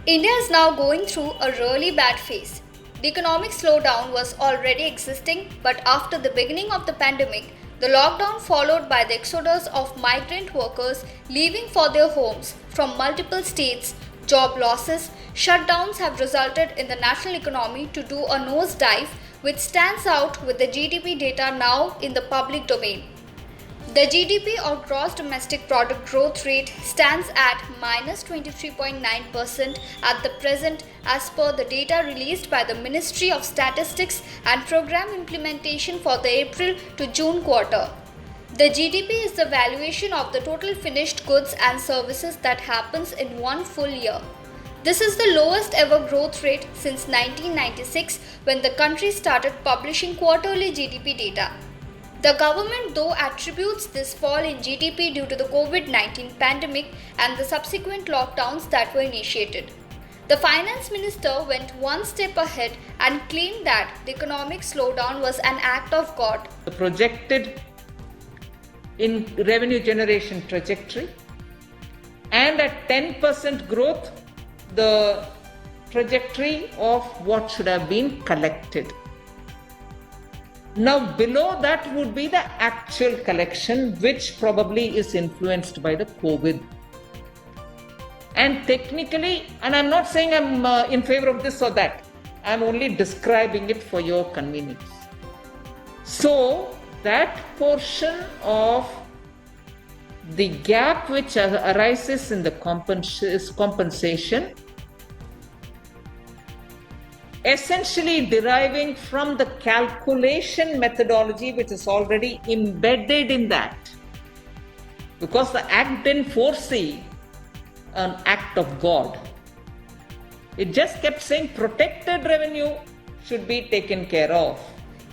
India is now going through a really bad phase. The economic slowdown was already existing, but after the beginning of the pandemic, the lockdown followed by the exodus of migrant workers leaving for their homes from multiple states, job losses, shutdowns have resulted in the national economy to do a nosedive, which stands out with the GDP data now in the public domain. The GDP or gross domestic product growth rate stands at minus 23.9% at the present as per the data released by the Ministry of Statistics and Program Implementation for the April to June quarter. The GDP is the valuation of the total finished goods and services that happens in one full year. This is the lowest ever growth rate since 1996 when the country started publishing quarterly GDP data. The government, though, attributes this fall in GDP due to the COVID-19 pandemic and the subsequent lockdowns that were initiated. The finance minister went one step ahead and claimed that the economic slowdown was an act of God. The projected in revenue generation trajectory, and at 10% growth, the trajectory of what should have been collected. Now below that would be the actual collection, which probably is influenced by the COVID. And technically, and I'm not saying I'm in favor of this or that, I'm only describing it for your convenience. So that portion of the gap which arises in the compensation essentially deriving from the calculation methodology which is already embedded in that, because the act didn't foresee an act of God. It just kept saying protected revenue should be taken care of.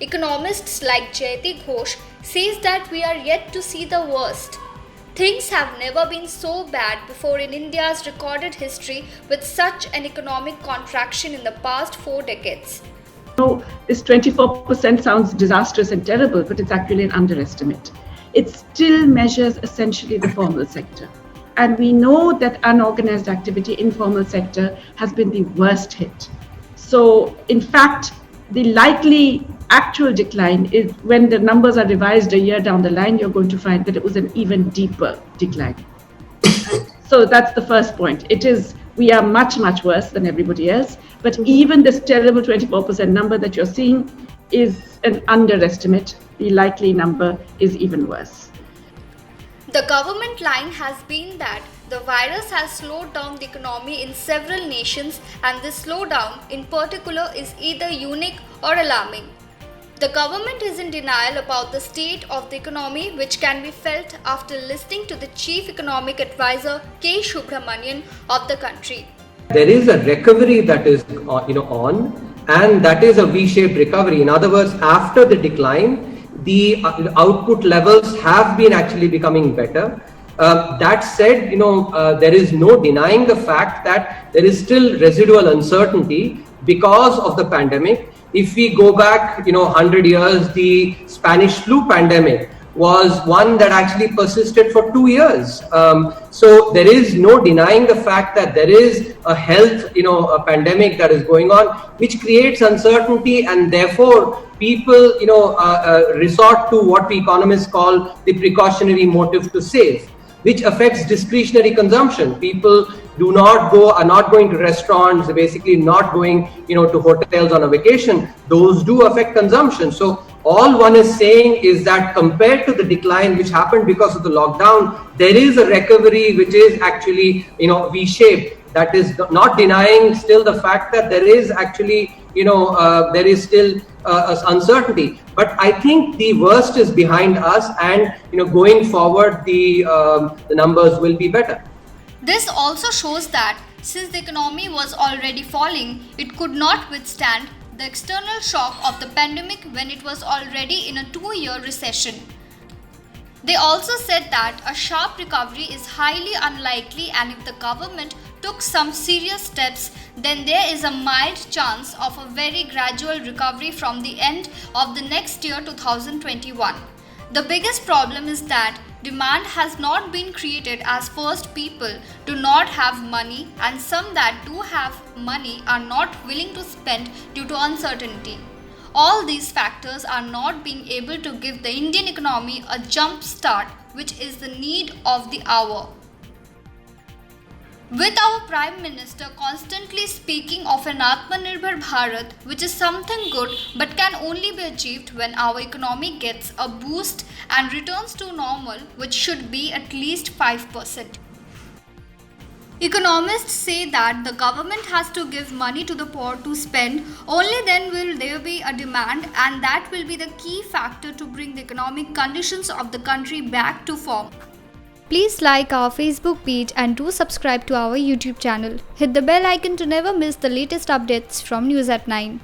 Economists like Jayati Ghosh says that we are yet to see the worst. Things have never been so bad before in India's recorded history with such an economic contraction in the past 4 decades. So this 24% sounds disastrous and terrible, but it's actually an underestimate. It still measures essentially the formal sector. And we know that unorganized activity, informal sector, has been the worst hit. So in fact, the likely actual decline is when the numbers are revised a year down the line, you're going to find that it was an even deeper decline. So that's the first point. We are much, much worse than everybody else. But even this terrible 24% number that you're seeing is an underestimate. The likely number is even worse. The government line has been that the virus has slowed down the economy in several nations, and this slowdown in particular is either unique or alarming. The government is in denial about the state of the economy, which can be felt after listening to the Chief Economic Advisor K. Subramanian of the country. There is a recovery that is on, and that is a V-shaped recovery. In other words, after the decline, the output levels have been actually becoming better. That said, there is no denying the fact that there is still residual uncertainty because of the pandemic. If we go back, 100 years, the Spanish flu pandemic was one that actually persisted for 2 years. So there is no denying the fact that there is a health, a pandemic that is going on, which creates uncertainty, and therefore people, resort to what we economists call the precautionary motive to save, which affects discretionary consumption. People are not going to restaurants, basically not going, to hotels on a vacation. Those do affect consumption. So all one is saying is that compared to the decline which happened because of the lockdown, there is a recovery which is actually, V-shaped. That is not denying still the fact that there is actually, there is still uncertainty. But I think the worst is behind us, and going forward, the numbers will be better. This also shows that since the economy was already falling, it could not withstand the external shock of the pandemic when it was already in a 2-year recession. They also said that a sharp recovery is highly unlikely, and if the government took some serious steps, then there is a mild chance of a very gradual recovery from the end of the next year 2021. The biggest problem is that demand has not been created, as first people do not have money and some that do have money are not willing to spend due to uncertainty. All these factors are not being able to give the Indian economy a jump start, which is the need of the hour. With our Prime Minister constantly speaking of an Atmanirbhar Bharat, which is something good but can only be achieved when our economy gets a boost and returns to normal, which should be at least 5%. Economists say that the government has to give money to the poor to spend, only then will there be a demand, and that will be the key factor to bring the economic conditions of the country back to form. Please like our Facebook page and do subscribe to our YouTube channel. Hit the bell icon to never miss the latest updates from News at 9.